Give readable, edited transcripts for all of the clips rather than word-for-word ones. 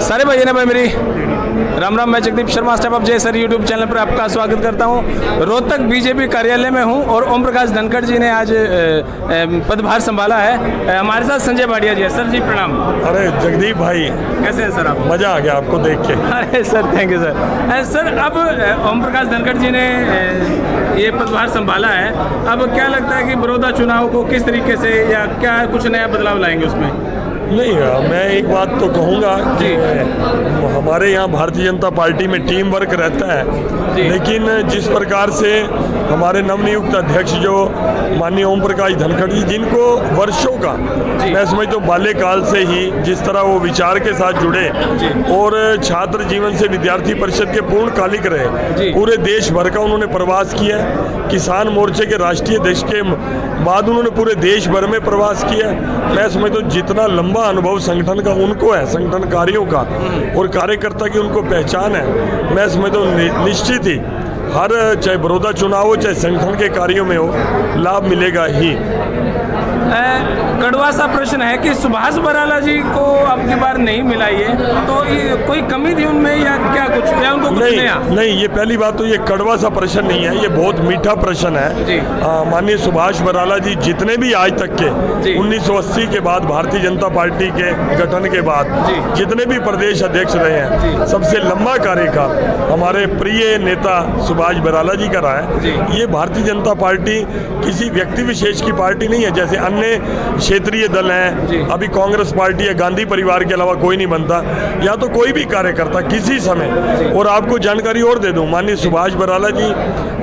सारे भाई ने भाई मेरी राम राम। मैं जगदीप शर्मा स्टेप अप जय सर यूट्यूब चैनल पर आपका स्वागत करता हूं। रोहतक बीजेपी कार्यालय में हूं और ओम प्रकाश धनखड़ जी ने आज पदभार संभाला है। हमारे साथ संजय भाटिया जी है। सर जी प्रणाम। अरे जगदीप भाई कैसे हैं सर आप? मजा आ गया आपको देख के। अरे sir thank you sir. Sir अब ओम प्रकाश धनखड़ जी ने ये पदभार संभाला है, अब क्या लगता है कि बड़ौदा चुनाव को किस तरीके से या क्या कुछ नया बदलाव लाएंगे उसमें? नहीं, मैं एक बात तो कहूँगा कि हमारे यहाँ भारतीय जनता पार्टी में टीम वर्क रहता है, लेकिन जिस प्रकार से हमारे नवनियुक्त अध्यक्ष जो माननीय ओम प्रकाश धनखड़ जी, जिनको वर्षों का मैं समझता हूँ बाल्यकाल से ही जिस तरह वो विचार के साथ जुड़े और छात्र जीवन से विद्यार्थी परिषद के पूर्णकालिक रहे, पूरे देश भर का उन्होंने प्रवास किया। किसान मोर्चे के राष्ट्रीय अध्यक्ष के बाद उन्होंने पूरे देश भर में प्रवास किया। मैं समझता हूँ जितना लंबा अनुभव संगठन का उनको है, संगठन कार्यों का और कार्यकर्ता की उनको पहचान है, मैं समझता हूँ निश्चित ही हर चाहे बड़ौदा चुनाव हो चाहे संगठन के कार्यों में हो, लाभ मिलेगा ही। कड़वा सा प्रश्न है कि सुभाष बराला जी को अब की बार नहीं मिला ये, तो ये कोई कमी थी उनमें या क्या कुछ, या उनको कुछ नया? नहीं, ये पहली बात तो ये कड़वा सा प्रश्न नहीं है, ये बहुत मीठा प्रश्न है। माननीय सुभाष बराला जी जितने भी आज तक के 1980 के बाद भारतीय जनता पार्टी के गठन के बाद जितने भी प्रदेश अध्यक्ष रहे हैं, सबसे लंबा कार्यकाल हमारे प्रिय नेता सुभाष बराला जी का रहा है। ये भारतीय जनता पार्टी किसी व्यक्ति विशेष की पार्टी नहीं है, जैसे अन्य क्षेत्रीय दल हैं। अभी कांग्रेस पार्टी या गांधी परिवार के अलावा कोई नहीं बनता, या तो कोई भी कार्यकर्ता किसी समय। और आपको जानकारी और दे दूं, माननीय सुभाष बराला जी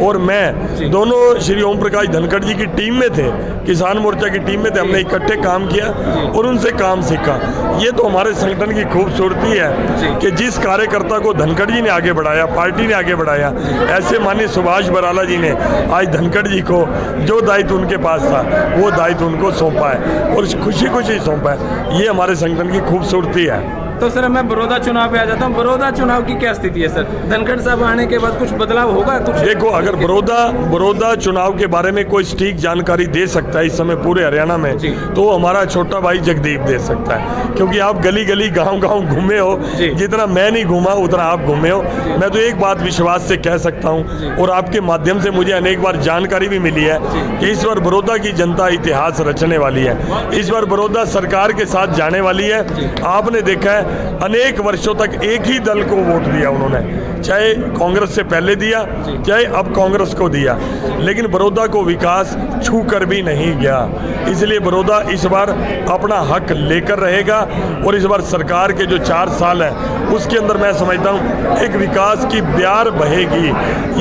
और मैं दोनों श्री ओम प्रकाश धनखड़ जी की टीम में थे, किसान मोर्चा की टीम में थे। हमने इकट्ठे काम किया और उनसे काम सीखा। ये तो हमारे संगठन की खूबसूरती है कि जिस कार्यकर्ता को धनखड़ जी ने आगे बढ़ाया, पार्टी ने आगे बढ़ाया, ऐसे माननीय सुभाष बराला जी ने आज धनखड़ जी को जो दायित्व उनके पास था वो दायित्व उनको सौंपा है और खुशी खुशी सौंपा है। ये हमारे संगठन की खूबसूरती है। तो सर मैं बड़ौदा चुनाव पे आ जाता हूँ। बड़ौदा चुनाव की क्या स्थिति है सर? धनखड़ साहब आने के बाद कुछ बदलाव होगा कुछ? देखो, अगर बड़ौदा चुनाव के बारे में कोई सटीक जानकारी दे सकता है इस समय पूरे हरियाणा में, तो हमारा छोटा भाई जगदीप दे सकता है, क्योंकि आप गली गली गांव गांव घूमे हो, जितना मैं नहीं घूमा उतना आप घूमे हो। मैं तो एक बात विश्वास से कह सकता हूँ और आपके माध्यम से मुझे अनेक बार जानकारी भी मिली है कि इस बार बड़ौदा की जनता इतिहास रचने वाली है। इस बार बड़ौदा सरकार के साथ जाने वाली है। आपने देखा है अनेक वर्षों तक एक ही दल को वोट दिया उन्होंने, चाहे कांग्रेस से पहले दिया चाहे अब कांग्रेस को दिया, लेकिन बड़ौदा को विकास छू कर भी नहीं गया। इसलिए बड़ौदा इस बार अपना हक लेकर रहेगा और इस बार सरकार के जो 4 साल है उसके अंदर मैं समझता हूँ एक विकास की ब्यार बहेगी।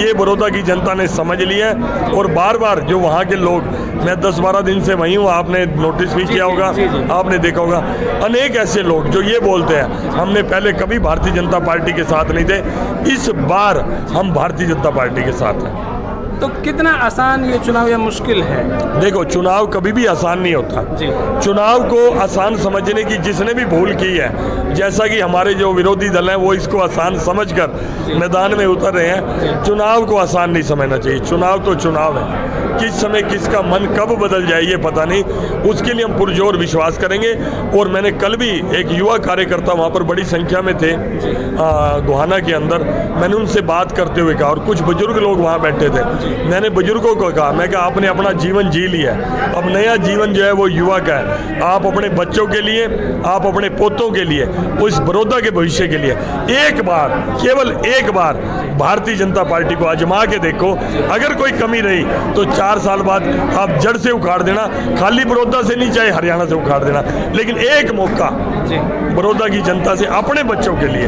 ये बड़ौदा की जनता ने समझ लिया है और बार बार जो वहाँ के लोग, मैं 10-12 दिन से वहीं हूँ, आपने नोटिस भी किया होगा, आपने देखा होगा, अनेक ऐसे लोग जो ये बोलते हैं हमने पहले कभी भारतीय जनता पार्टी के साथ नहीं थे, इस बार हम भारतीय जनता पार्टी के साथ हैं। तो कितना आसान ये चुनाव या मुश्किल है? देखो, चुनाव कभी भी आसान नहीं होता। चुनाव को आसान समझने की जिसने भी भूल की है, जैसा कि हमारे जो विरोधी दल हैं वो इसको आसान समझकर मैदान में उतर रहे हैं, चुनाव को आसान नहीं समझना चाहिए। चुनाव तो चुनाव है, किस समय किसका मन कब बदल जाए ये पता नहीं, उसके लिए हम पुरजोर विश्वास करेंगे। और मैंने कल भी एक युवा कार्यकर्ता वहाँ पर बड़ी संख्या में थे गोहाना के अंदर, मैंने उनसे बात करते हुए कहा, और कुछ बुजुर्ग लोग वहाँ बैठे थे, मैंने बुजुर्गों को कहा, मैं कहा आपने अपना जीवन जी लिया, अब नया जीवन जो है वो युवा का है। आप अपने बच्चों के लिए, आप अपने पोतों के लिए, उस बड़ौदा के भविष्य के लिए एक बार, केवल एक बार भारतीय जनता पार्टी को आजमा के देखो। अगर कोई कमी रही तो 4 साल बाद आप जड़ से उखाड़ देना, खाली बड़ौदा से नहीं, चाहे हरियाणा से उखाड़ देना, लेकिन एक मौका बड़ौदा की जनता से अपने बच्चों के लिए,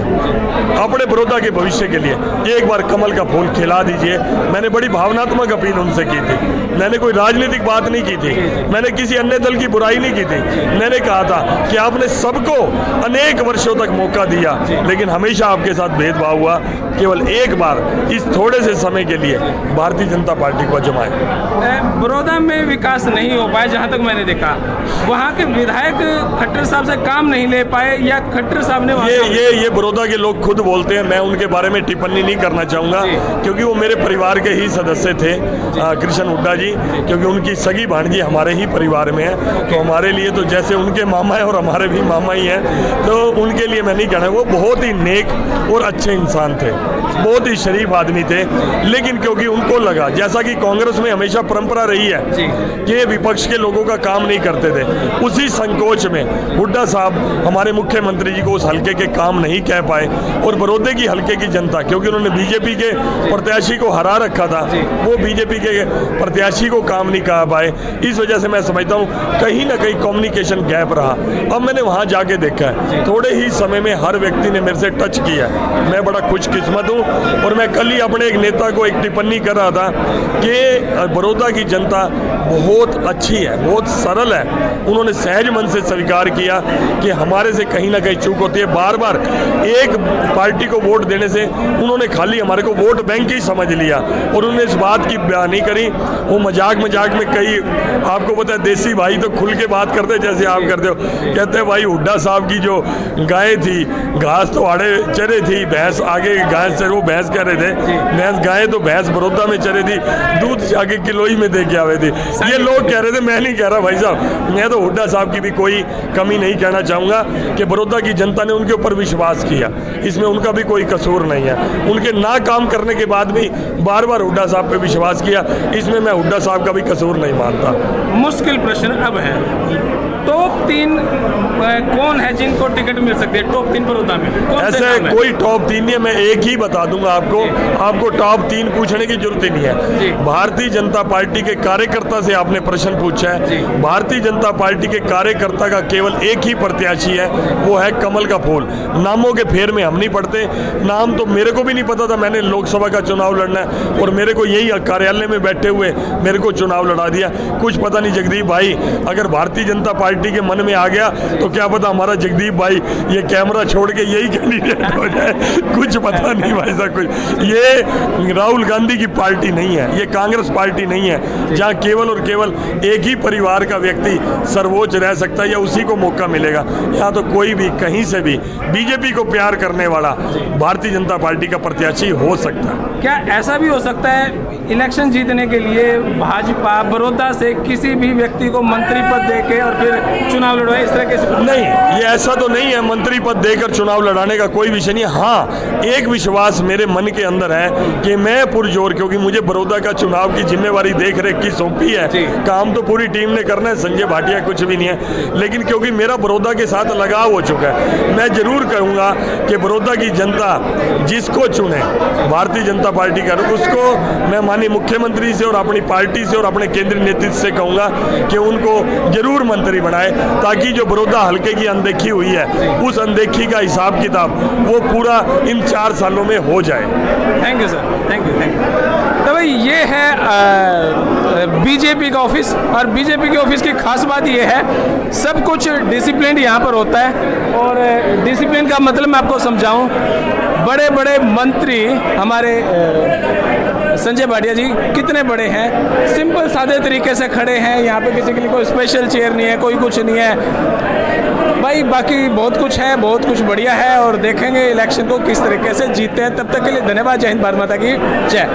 अपने बड़ौदा के भविष्य के लिए एक बार कमल का फूल खिला दीजिए। मैंने बड़ी भावनात्मक अपील उनसे की थी, मैंने कोई राजनीतिक बात नहीं की थी, मैंने किसी अन्य दल की बुराई नहीं की थी। मैंने कहा था कि आपने सबको अनेक वर्षों तक मौका दिया, लेकिन हमेशा आपके साथ भेदभाव हुआ। केवल एक बार इस थोड़े से समय के लिए भारतीय जनता पार्टी को आजमाए। बड़ौदा में विकास नहीं हो पाया, जहाँ तक मैंने देखा वहाँ के विधायक खट्टर साहब से काम नहीं ले पाए, या खट्टर साहब ने ये बड़ौदा के लोग खुद बोलते हैं, मैं उनके बारे में टिप्पणी नहीं करना चाहूँगा क्योंकि वो मेरे परिवार के ही सदस्य से थे कृष्ण हुड्डा जी, क्योंकि उनकी सगी भांजी हमारे ही परिवार में है, तो हमारे लिए तो जैसे उनके मामा है और हमारे भी मामा ही हैं, तो उनके लिए मैं नहीं कहना। वो बहुत ही नेक और अच्छे इंसान थे, बहुत ही शरीफ आदमी थे, लेकिन क्योंकि उनको लगा, जैसा कि कांग्रेस में हमेशा परंपरा रही है कि विपक्ष के लोगों का काम नहीं करते थे, उसी संकोच में हुड्डा साहब हमारे मुख्यमंत्री जी को उस हल्के के काम नहीं कह पाए, और बड़ौदे की हल्के की जनता, क्योंकि उन्होंने बीजेपी के प्रत्याशी को हरा रखा था, वो बीजेपी के प्रत्याशी को काम नहीं कह पाए। इस वजह से मैं समझता हूँ कहीं ना कहीं कम्युनिकेशन गैप रहा। अब मैंने वहाँ जाके देखा है, थोड़े ही समय में हर व्यक्ति ने मेरे से टच किया, मैं बड़ा खुशकिस्मत हूँ। और मैं कल ही अपने एक नेता को एक टिप्पणी कर रहा था कि बड़ौदा की जनता बहुत अच्छी है, बहुत सरल है, उन्होंने सहज मन से स्वीकार किया कि हमारे से कहीं ना कहीं चूक होती है। बार बार एक पार्टी को वोट देने से उन्होंने खाली हमारे को वोट बैंक ही समझ लिया, और उन्होंने इस बात की बयान नहीं करी। वो मजाक में कई, आपको पता है देसी भाई तो खुल के बात करते जैसे आप करते हो, कहते हैं भाई हुड्डा साहब की जो गाय थी, घास तो आड़े चरे थी, भैंस आगे घास चरे, वो भैंस कह रहे थे भैंस, गाय तो भैंस बड़ौदा में चरे थी, दूध जाके किलोई में दे के आवे थी। ये लोग कह रहे थे, मैं नहीं कह रहा भाई साहब, मैं तो हुड्डा साहब की भी कोई कमी नहीं कहना चाहूँगा कि बड़ौदा की जनता ने उनके ऊपर विश्वास किया, इसमें उनका भी कोई कसूर नहीं है। उनके ना काम करने के बाद भी बार बार हुड्डा साहब पे विश्वास किया, इसमें मैं हुड्डा साहब का भी कसूर नहीं मानता। मुश्किल प्रश्न अब है, टॉप 3 कौन है जिनको टिकट मिल सकती है? टॉप 3 बड़ौदा में ऐसे कोई टॉप 3 नहीं है, मैं एक ही बता दूंगा आपको टॉप 3 पूछने की जरूरत ही नहीं है। भारतीय जनता पार्टी के कार्यकर्ता से आपने प्रश्न पूछा है, भारतीय जनता पार्टी के कार्यकर्ता का केवल एक ही प्रत्याशी है, वो है कमल का फूल। नामों के फेर में हम नहीं पढ़ते, नाम तो मेरे को भी नहीं पता था, मैंने लोकसभा का चुनाव लड़ना है और मेरे को यही कार्यालय में बैठे हुए मेरे को चुनाव लड़ा दिया। कुछ पता नहीं जगदीप भाई, अगर भारतीय जनता पार्टी के मन में आ गया तो क्या पता हमारा जगदीप भाई ये कैमरा छोड़ के यही कैंडिडेट हो जाए, कुछ पता नहीं भाई साहब। कुछ ये राहुल गांधी की पार्टी नहीं है, ये कांग्रेस पार्टी नहीं है जहां केवल और केवल एक ही परिवार का व्यक्ति सर्वोच्च रह सकता है या उसी को मौका मिलेगा। यहाँ तो कोई भी कहीं से भी बीजेपी को प्यार करने वाला भारतीय जनता पार्टी का प्रत्याशी हो सकता है। क्या ऐसा भी हो सकता है इलेक्शन जीतने के लिए भाजपा बड़ौदा से किसी भी व्यक्ति को मंत्री पद देके और फिर चुनाव लड़वाए, इस तरह के? नहीं, ये ऐसा तो नहीं है, मंत्री पद देकर चुनाव लड़ाने का कोई विषय नहीं है। हाँ, एक विश्वास मेरे मन के अंदर है कि मैं पुरजोर, क्योंकि मुझे बड़ौदा का चुनाव की जिम्मेवारी देख रेख की सौंपी है, काम तो पूरी टीम ने करना है, संजय भाटिया कुछ भी नहीं है, लेकिन क्योंकि मेरा बड़ौदा के साथ लगाव हो चुका है, मैं जरूर कहूँगा कि बड़ौदा की जनता जिसको चुने भारतीय जनता पार्टी का, उसको मैं माननीय मुख्यमंत्री से और अपनी पार्टी से और अपने केंद्रीय नेतृत्व से कहूँगा कि उनको जरूर मंत्री बनाए, ताकि जो बड़ौदा हल्के की अनदेखी हुई है उस अनदेखी का हिसाब किताब वो पूरा इन 4 सालों में हो जाए। Thank you sir, thank you. तो भाई ये है बीजेपी का ऑफिस, और बीजेपी के ऑफिस की खास बात ये है सब कुछ डिसिप्लिन यहाँ पर होता है। और डिसिप्लिन का मतलब मैं आपको समझाऊं, बड़े बड़े मंत्री हमारे संजय भाटिया जी कितने बड़े हैं, सिंपल सादे तरीके से खड़े हैं, यहाँ पे किसी के लिए कोई स्पेशल चेयर नहीं है, कोई कुछ नहीं है भाई। बाकी बहुत कुछ है, बहुत कुछ बढ़िया है, और देखेंगे इलेक्शन को किस तरीके से जीतते हैं। तब तक के लिए धन्यवाद। जय हिंद, भारत माता की जय।